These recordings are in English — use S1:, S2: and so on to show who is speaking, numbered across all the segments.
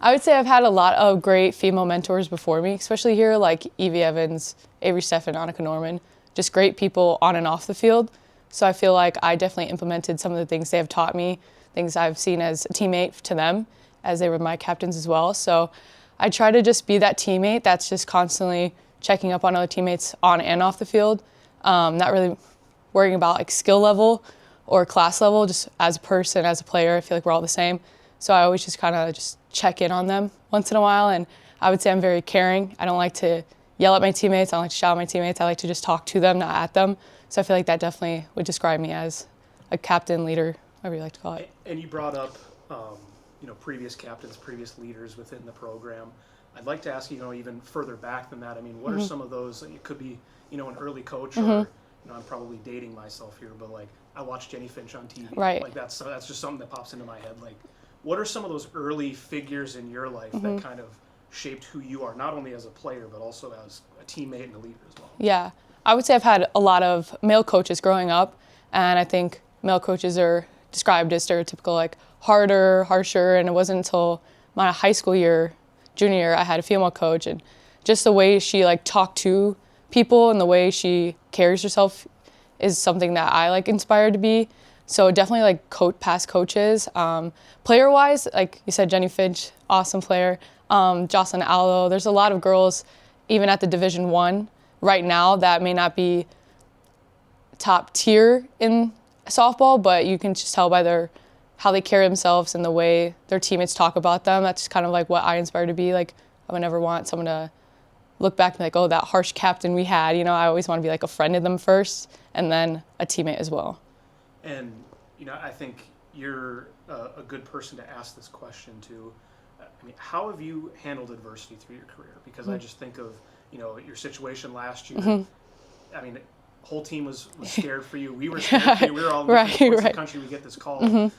S1: I would say I've had a lot of great female mentors before me, especially here, like Evie Evans, Avery Steffen, Annika Norman, just great people on and off the field. So I feel like I definitely implemented some of the things they have taught me, things I've seen as a teammate to them, as they were my captains as well. So I try to just be that teammate that's just constantly checking up on other teammates on and off the field, not really worrying about like skill level or class level, just as a person, as a player, I feel like we're all the same. So I always just kind of just check in on them once in a while, and I would say I'm very caring. I don't like to yell at my teammates, I don't like to shout at my teammates, I like to just talk to them, not at them. So I feel like that definitely would describe me as a captain, leader, whatever you like to call it.
S2: And you brought up previous captains, previous leaders within the program. I'd like to ask you, even further back than that, I mean, what are some of those, it could be, an early coach or, I'm probably dating myself here, but like I watched Jenny Finch on TV.
S1: Right.
S2: Like that's just something that pops into my head. Like, what are some of those early figures in your life that kind of shaped who you are, not only as a player, but also as a teammate and a leader as well?
S1: Yeah, I would say I've had a lot of male coaches growing up, and I think male coaches are described as stereotypical, like harder, harsher, and it wasn't until my high school year, junior year, I had a female coach, and just the way she like talked to people and the way she carries herself is something that I like inspired to be. So definitely like past coaches. Player-wise, like you said, Jenny Finch, awesome player. Jocelyn Allo, there's a lot of girls, even at the Division I right now, that may not be top tier in softball, but you can just tell by how they carry themselves and the way their teammates talk about them. That's kind of like what I aspire to be. Like, I would never want someone to look back and be like, oh, that harsh captain we had. I always want to be like a friend to them first and then a teammate as well.
S2: And, I think you're a good person to ask this question to. I mean, how have you handled adversity through your career? Because I just think of, your situation last year. I mean, the whole team was scared for you. We were scared for you. We were all in different parts of the country. We get this call.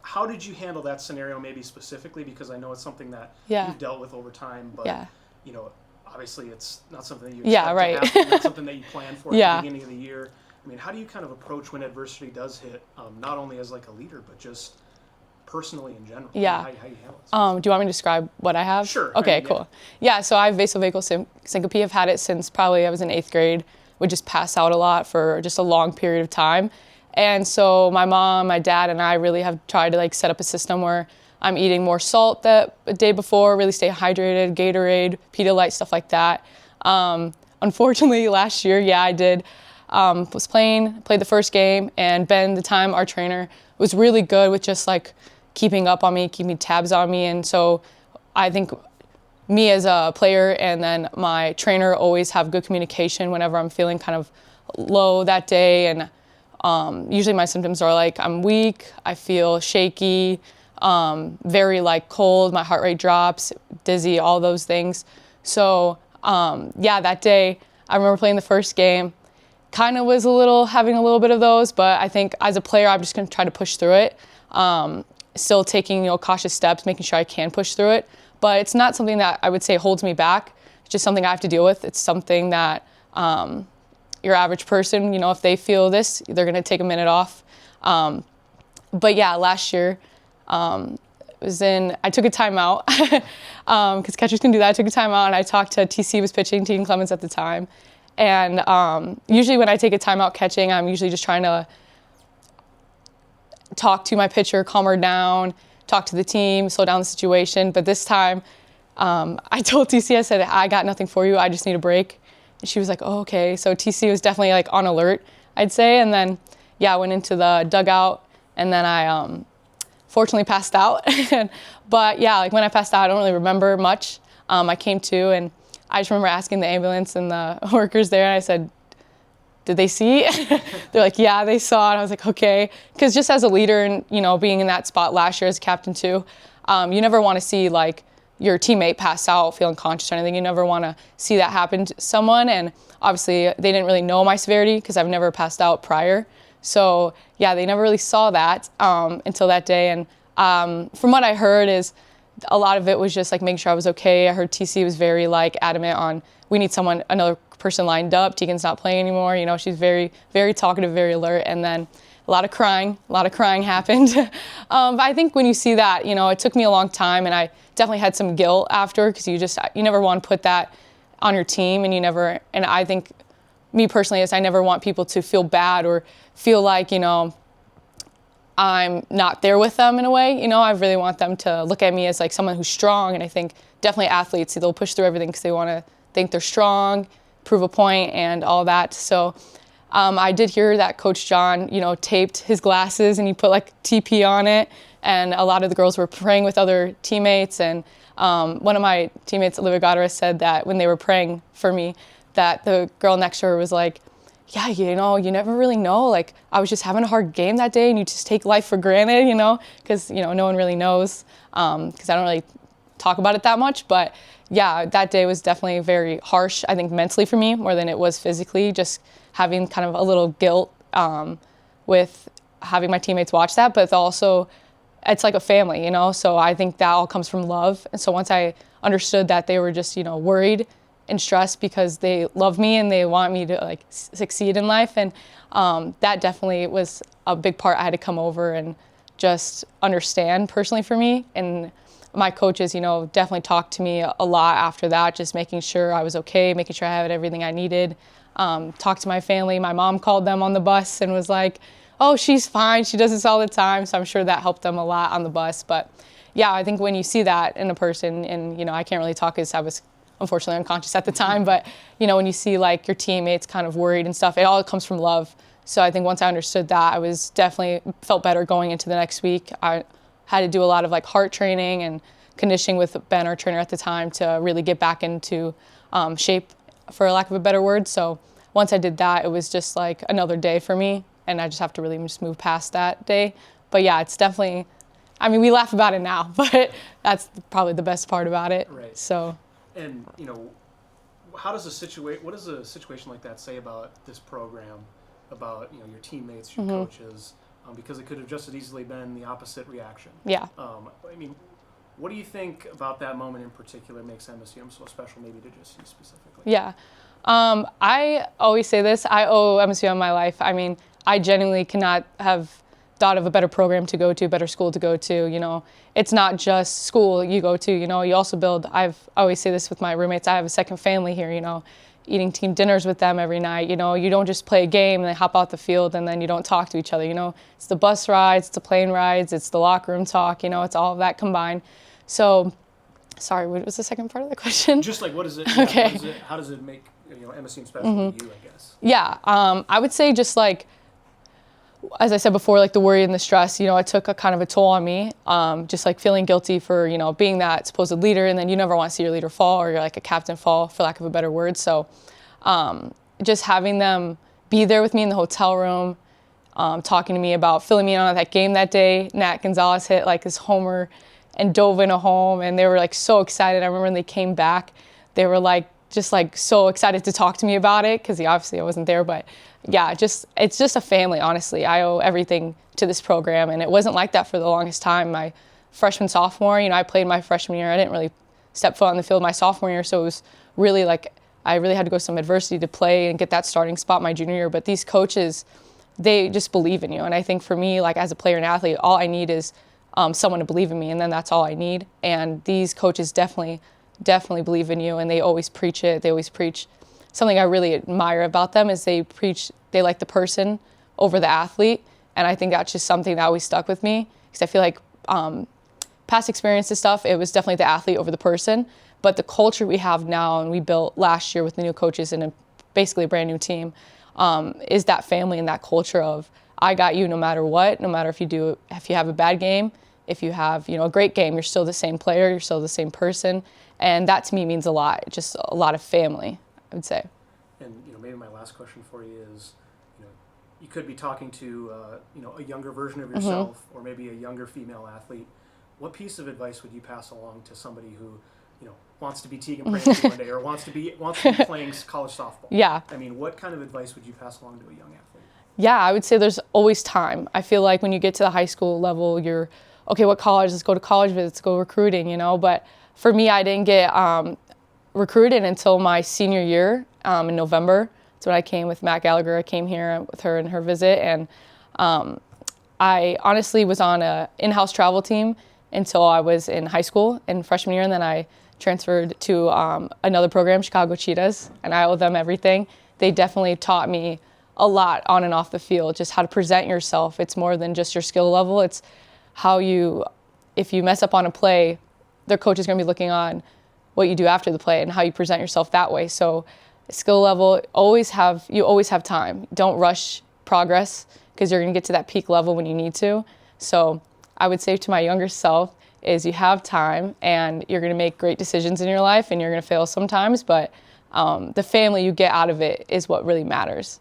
S2: How did you handle that scenario maybe specifically? Because I know it's something that you've dealt with over time, but, obviously it's not something that you expect to happen, not something that you plan for at the beginning of the year. I mean, how do you kind of approach when adversity does hit, not only as like a leader, but just personally in general?
S1: Yeah.
S2: How you handle it?
S1: Do you want me to describe what I have?
S2: Sure.
S1: Okay, cool. Yeah, so I have vasovagal syncope. I've had it since probably I was in 8th grade. Would just pass out a lot for just a long period of time. And so my mom, my dad, and I really have tried to like set up a system where I'm eating more salt the day before, really stay hydrated, Gatorade, Pedialyte, stuff like that. Unfortunately, last year, I did. Played the first game, and Ben, the time our trainer, was really good with just like keeping up on me, keeping tabs on me. And so I think me as a player and then my trainer always have good communication whenever I'm feeling kind of low that day. And usually my symptoms are like I'm weak, I feel shaky, very like cold, my heart rate drops, dizzy, all those things. So that day I remember playing the first game, kind of was having a little bit of those, but I think as a player I'm just going to try to push through it. Still taking cautious steps, making sure I can push through it, but it's not something that I would say holds me back. It's just something I have to deal with. It's something that your average person, if they feel this, they're going to take a minute off. But last year I took a timeout because catchers can do that. I took a timeout and I talked to TC was pitching, Teagan Clemens at the time. And usually when I take a timeout catching, I'm usually just trying to talk to my pitcher, calm her down, talk to the team, slow down the situation. But this time, I told TC, I said, I got nothing for you. I just need a break. And she was like, oh, okay. So TC was definitely like on alert, I'd say. And then, I went into the dugout and then I fortunately passed out. But like when I passed out, I don't really remember much. I came to and I just remember asking the ambulance and the workers there, and I said, did they see? They're like, yeah, they saw it. I was like, okay. Because just as a leader and, being in that spot last year as captain too, you never want to see like your teammate pass out, feel unconscious or anything. You never want to see that happen to someone. And obviously they didn't really know my severity because I've never passed out prior. So they never really saw that until that day. And from what I heard is a lot of it was just like making sure I was okay. I heard TC was very like adamant on we need another person lined up. Teagan's not playing anymore. She's very, very talkative, very alert. And then a lot of crying happened. But I think when you see that, it took me a long time, and I definitely had some guilt after, because you never want to put that on your team, and I think, me personally, is I never want people to feel bad or feel like, I'm not there with them in a way. I really want them to look at me as like someone who's strong, and I think definitely athletes, they'll push through everything because they want to think they're strong, prove a point, and all that. So I did hear that Coach John, taped his glasses and he put like TP on it, and a lot of the girls were praying with other teammates. And one of my teammates, Olivia Goddard, said that when they were praying for me, that the girl next to her was like, yeah, you never really know. Like, I was just having a hard game that day, and you just take life for granted, because, no one really knows, because I don't really talk about it that much. But yeah, that day was definitely very harsh, I think, mentally for me, more than it was physically, just having kind of a little guilt with having my teammates watch that. But also, it's like a family, so I think that all comes from love. And so once I understood that they were just, worried and stressed because they love me and they want me to like succeed in life, and that definitely was a big part. I had to come over and just understand personally for me. And my coaches, definitely talked to me a lot after that, just making sure I was okay, making sure I had everything I needed. Talked to my family. My mom called them on the bus and was like, oh, she's fine, she does this all the time. So I'm sure that helped them a lot on the bus. But yeah, I think when you see that in a person, and I can't really talk because I was unfortunately unconscious at the time, but when you see like your teammates kind of worried and stuff, it all comes from love. So I think once I understood that, I was definitely felt better going into the next week. I had to do a lot of like heart training and conditioning with Ben, our trainer at the time, to really get back into shape, for lack of a better word. So once I did that, it was just like another day for me, and I just have to really just move past that day. But yeah, it's definitely, we laugh about it now, but that's probably the best part about it.
S2: Right.
S1: So.
S2: And what does a situation like that say about this program, about your teammates, your coaches, because it could have just as easily been the opposite reaction.
S1: Yeah.
S2: What do you think about that moment in particular makes MSUM so special, maybe to just you specifically?
S1: Yeah. I always say this, I owe MSUM my life. I genuinely cannot have thought of a better program to go to, better school to go to. It's not just school you go to, you also build, I always say this with my roommates, I have a second family here, eating team dinners with them every night. You don't just play a game and then hop out the field and then you don't talk to each other. It's the bus rides, it's the plane rides, it's the locker room talk, it's all of that combined. So, sorry, what was the second part of the question?
S2: Just like, what is it?
S1: Okay.
S2: How does it make MSUM special to you, I guess?
S1: Yeah, I would say just like, as I said before, like the worry and the stress, it took a kind of a toll on me. Just like feeling guilty for, being that supposed leader, and then you never want to see your leader fall, or you're like a captain fall, for lack of a better word. So just having them be there with me in the hotel room, talking to me about filling me in on that game that day. Nat Gonzalez hit like his homer and dove in a home, and they were like so excited. I remember when they came back, they were like just like so excited to talk to me about it, because obviously I wasn't there, but yeah, it's just a family, honestly. I owe everything to this program, and it wasn't like that for the longest time. My freshman, sophomore, I played my freshman year. I didn't really step foot on the field my sophomore year, so it was really like I really had to go some adversity to play and get that starting spot my junior year. But these coaches, they just believe in you, and I think for me, like as a player and athlete, all I need is someone to believe in me, and then that's all I need. And these coaches definitely believe in you, and they always preach it. They always preach. Something I really admire about them is they like the person over the athlete. And I think that's just something that always stuck with me, because I feel like past experience and stuff, it was definitely the athlete over the person. But the culture we have now, and we built last year with the new coaches and basically a brand new team, is that family and that culture of, I got you no matter what, no matter if you have a bad game, if you have a great game, you're still the same player, you're still the same person. And that to me means a lot, just a lot of family, I would say.
S2: And maybe my last question for you is, you could be talking to a younger version of yourself, or maybe a younger female athlete. What piece of advice would you pass along to somebody who wants to be Teagan Pranchke one day, or wants to be playing college softball?
S1: Yeah.
S2: What kind of advice would you pass along to a young athlete?
S1: Yeah, I would say there's always time. I feel like when you get to the high school level, you're okay. What college? Let's go to college visits. Go recruiting. But for me, I didn't get recruited until my senior year in November. That's when I came with Matt Gallagher. I came here with her and her visit, and I honestly was on a in-house travel team until I was in high school in freshman year, and then I transferred to another program, Chicago Cheetahs, and I owe them everything. They definitely taught me a lot on and off the field, just how to present yourself. It's more than just your skill level. It's how you, if you mess up on a play, their coach is going to be looking on what you do after the play and how you present yourself that way. So skill level, you always have time. Don't rush progress because you're going to get to that peak level when you need to. So I would say to my younger self is you have time and you're going to make great decisions in your life and you're going to fail sometimes, but the family you get out of it is what really matters.